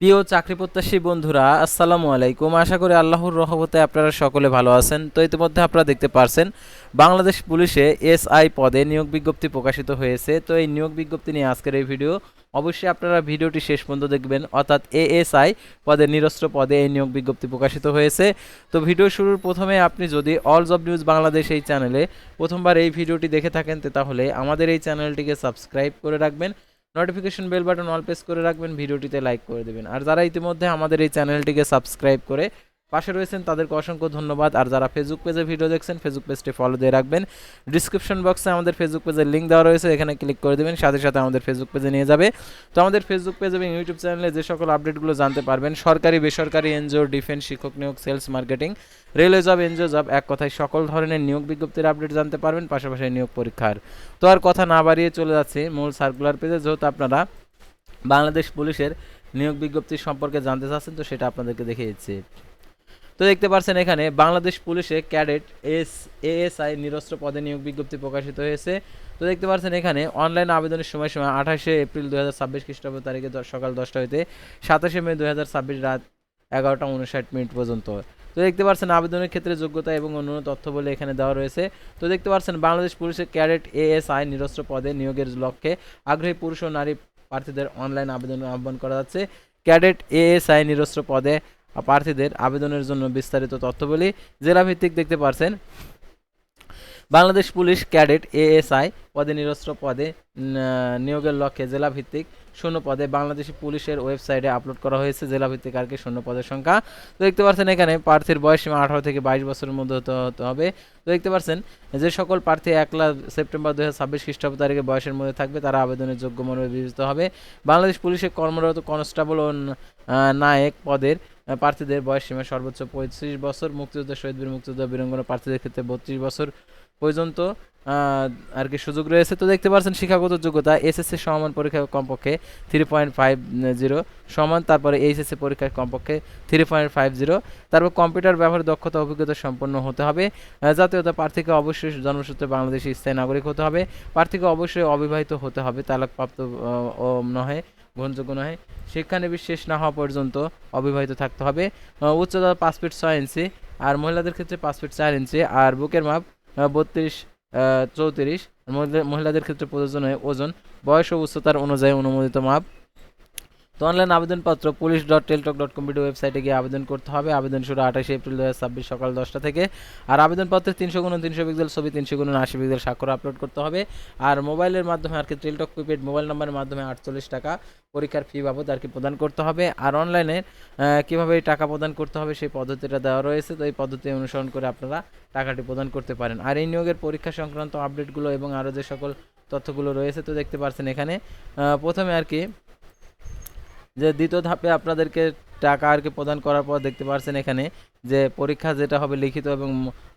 প্রিয় চাকরি প্রত্যাশী বন্ধুরা, আসসালামু আলাইকুম। আশা করি আল্লাহর রহমতে আপনারা সকলে ভালো আছেন। তো ইতিমধ্যে আপনারা দেখতে পারছেন বাংলাদেশ পুলিশে এসআই পদে নিয়োগ বিজ্ঞপ্তি প্রকাশিত হয়েছে। তো এই নিয়োগ বিজ্ঞপ্তি নিয়ে আজকের এই ভিডিও। অবশ্যই আপনারা ভিডিওটি শেষ পর্যন্ত দেখবেন। অর্থাৎ এএসআই পদে নিরস্ত্র পদে এই নিয়োগ বিজ্ঞপ্তি প্রকাশিত হয়েছে। তো ভিডিও শুরুর প্রথমে আপনি যদি অল জব নিউজ বাংলাদেশ এই চ্যানেলে প্রথমবার এই ভিডিওটি দেখে থাকেন, তাহলে আমাদের এই চ্যানেলটিকে সাবস্ক্রাইব করে রাখবেন, notification bell button all press করে রাখবেন, ভিডিওটিতে লাইক করে দেবেন। আর যারা ইতিমধ্যে আমাদের এই চ্যানেলটিকে সাবস্ক্রাইব করে পাশে রয়েছেন তাদেরকে অসংখ্য ধন্যবাদ। আর যারা ফেসবুক পেজে ভিডিও দেখছেন, ফেসবুক পেজটি ফলো দিয়ে রাখবেন। ডিসক্রিপশন বক্সে আমাদের ফেসবুক পেজের লিঙ্ক দেওয়া রয়েছে, এখানে ক্লিক করে দেবেন, সাথে সাথে আমাদের ফেসবুক পেজে নিয়ে যাবে। তো আমাদের ফেসবুক পেজ এবং ইউটিউব চ্যানেলে যে সকল আপডেটগুলো জানতে পারবেন, সরকারি বেসরকারি এনজিও, ডিফেন্স, শিক্ষক নিয়োগ, sales, marketing, railway job, NGO job, এক কথায় সকল ধরনের নিয়োগ বিজ্ঞপ্তির আপডেট জানতে পারবেন, পাশাপাশি নিয়োগ পরীক্ষার। তো আর কথা না বাড়িয়ে চলে যাচ্ছে মূল সার্কুলার পেজে। যেহেতু আপনারা বাংলাদেশ পুলিশের নিয়োগ বিজ্ঞপ্তি সম্পর্কে জানতে চাচ্ছেন, তো সেটা আপনাদেরকে দেখিয়ে দিচ্ছি। তো দেখতে পাচ্ছেন এখানে বাংলাদেশ পুলিশে ক্যাডেট এএসআই নিরস্ত্র পদে নিয়োগ বিজ্ঞপ্তি প্রকাশিত হয়েছে। তো দেখতে পাচ্ছেন এখানে অনলাইন আবেদনের সময়সীমা 28শে এপ্রিল 2026 খ্রিস্টাব্দ তারিখে সকাল 10টা হইতে 27শে মে 2026 রাত 11টা 59 পর্যন্ত। তো দেখতে পাচ্ছেন আবেদনের ক্ষেত্রে যোগ্যতা এবং অন্যান্য তথ্য বলে এখানে দেওয়া রয়েছে। তো দেখতে পাচ্ছেন বাংলাদেশ পুলিশের ক্যাডেট এএসআই নিরস্ত্র পদে নিয়োগের লক্ষ্যে আগ্রহী পুরুষ ও নারী প্রার্থীদের অনলাইন আবেদন আহ্বান করা যাচ্ছে। ক্যাডেট এএসআই নিরস্ত্র পদে প্রার্থীদের আবেদনের জন্য বিস্তারিত তথ্যবলি জেলাভিত্তিক দেখতে পাচ্ছেন। বাংলাদেশ পুলিশ ক্যাডেট এএসআই পদে নিরস্ত্র পদে নিয়োগের লক্ষ্যে জেলাভিত্তিক শূন্য পদে বাংলাদেশ পুলিশের ওয়েবসাইটে আপলোড করা হয়েছে জেলাভিত্তিক আর কি শূন্য পদের সংখ্যা। তো দেখতে পাচ্ছেন এখানে প্রার্থীর বয়স সীমা 18 থেকে 22 বছরের মধ্যে হতে হবে। তো দেখতে পাচ্ছেন যে সকল প্রার্থী 1 সেপ্টেম্বর 2026 খ্রিস্টাব্দ তারিখে বয়সের মধ্যে থাকবে তারা আবেদনের যোগ্য মর্মে বিবেচিত হবে। বাংলাদেশ পুলিশে কর্মরত কনস্টেবল ও নায়েক পদের প্রার্থীদের বয়স সীমা সর্বোচ্চ 35 বছর, মুক্তিযোদ্ধা, শহীদ বীর, মুক্তিযোদ্ধা, বীরাঙ্গনা প্রার্থীদের ক্ষেত্রে 32 বছর পর্যন্ত আর কি সুযোগ রয়েছে। তো দেখতে পাচ্ছেন শিক্ষাগত যোগ্যতা এসএসসি সমান পরীক্ষা কমপক্ষে 3.50 সমান, তারপরে এইচএসসি পরীক্ষায় কমপক্ষে 3.50, তারপর কম্পিউটার ব্যবহারের দক্ষতা অভিজ্ঞতা সম্পন্ন হতে হবে। জাতীয়তা প্রার্থীকে অবশ্যই জন্মসূত্রে বাংলাদেশি স্থায়ী নাগরিক হতে হবে। প্রার্থীকে অবশ্যই অবিবাহিত হতে হবে, তালাকপ্রাপ্ত ও নহে, গ্রহণযোগ্য নহে, শিক্ষানবিশ শেষ না হওয়া পর্যন্ত অবিবাহিত থাকতে হবে। উচ্চতা 5 ফিট 6 ইঞ্চি, আর মহিলাদের ক্ষেত্রে 5 ফিট 4 ইঞ্চি, আর বুকের মাপ 32-34, মহিলাদের ক্ষেত্রে প্রযোজন ওজন, বয়স ও উচ্চতার অনুযায়ী অনুমোদিত মাপ। তো অনলাইন আবেদনপত্র police.teltok.com ওয়েবসাইটে গিয়ে আবেদন করতে হবে। আবেদন শুরু 28 এপ্রিল 2026 সকাল 10টা থেকে। আর আবেদনপত্রে 300x300 পিক্সেল ছবি, 300x80 পিক্সেল স্বাক্ষর আপলোড করতে হবে। আর মোবাইলের মাধ্যমে আর কি টেলটক প্রিপেড মোবাইল নাম্বারের মাধ্যমে 48 টাকা পরীক্ষার ফি বাবদ আর কি প্রদান করতে হবে। আর অনলাইনে কীভাবে টাকা প্রদান করতে হবে সেই পদ্ধতিটা দেওয়া রয়েছে। তো এই পদ্ধতি অনুসরণ করে আপনারা টাকাটি প্রদান করতে পারেন। আর এই নিয়োগের পরীক্ষা সংক্রান্ত আপডেটগুলো এবং আরও যে সকল তথ্যগুলো রয়েছে, তো দেখতে পাচ্ছেন এখানে প্রথমে আর কি যে দ্বিতীয় ধাপে আপনাদেরকে টাকা আর কি প্রদান করার পর দেখতে পাচ্ছেন এখানে যে পরীক্ষা যেটা হবে লিখিত এবং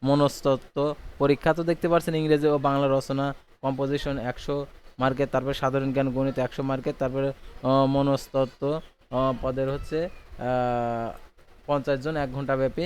মনস্তত্ত্ব পরীক্ষা। তো দেখতে পাচ্ছেন ইংরেজি ও বাংলা রচনা কম্পোজিশন 100 মার্কের, তারপরে সাধারণ জ্ঞান গণিত 100 মার্কের, তারপরে মনস্তত্ত্ব পদের হচ্ছে 50 জন 1 ঘন্টা ব্যাপী,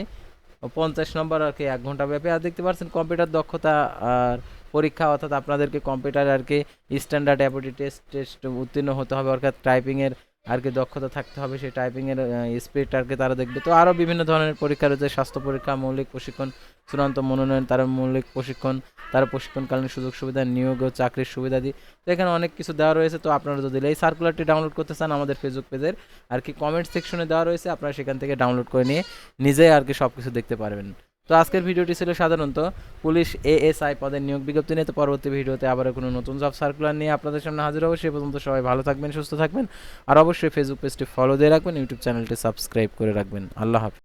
50 নম্বর আর কি 1 ঘন্টা ব্যাপী। আর দেখতে পাচ্ছেন কম্পিউটার দক্ষতা আর পরীক্ষা, অর্থাৎ আপনাদেরকে কম্পিউটার আর কি স্ট্যান্ডার্ড অ্যাবিলিটি টেস্ট উত্তীর্ণ হতে হবে, অর্থাৎ টাইপিংয়ের আর কি দক্ষতা থাকতে হবে, সেই টাইপিংয়ের স্পিড আর কি তারা দেখবে। তো আরও বিভিন্ন ধরনের পরীক্ষা রয়েছে, স্বাস্থ্য পরীক্ষা, মৌলিক প্রশিক্ষণ, চূড়ান্ত মনোনয়ন, তার মৌলিক প্রশিক্ষণ, তার প্রশিক্ষণকালীন সুযোগ সুবিধা, নিয়োগ ও চাকরির সুবিধাদি। তো এখানে অনেক কিছু দেওয়া রয়েছে। তো আপনারা যদি এই সার্কুলারটি ডাউনলোড করতে চান, আমাদের ফেসবুক পেজের আর কি কমেন্ট সেকশনে দেওয়া রয়েছে, আপনারা সেখান থেকে ডাউনলোড করে নিয়ে নিজেই আর কি সব কিছু দেখতে পারবেন। তো আজকের ভিডিওটি ছিল সাধারণত পুলিশ এএসআই পদের নিয়োগ বিজ্ঞপ্তি নিয়ে। তো পরবর্তী ভিডিওতে আবার কোনো নতুন জব সার্কুলার নিয়ে আপনাদের সামনে হাজির হবো। সে পর্যন্ত সবাই ভালো থাকবেন, সুস্থ থাকবেন, আর অবশ্যই ফেসবুক পেজটি ফলো দিয়ে রাখবেন, ইউটিউব চ্যানেলটি সাবস্ক্রাইব করে রাখবেন। আল্লাহ হাফেজ।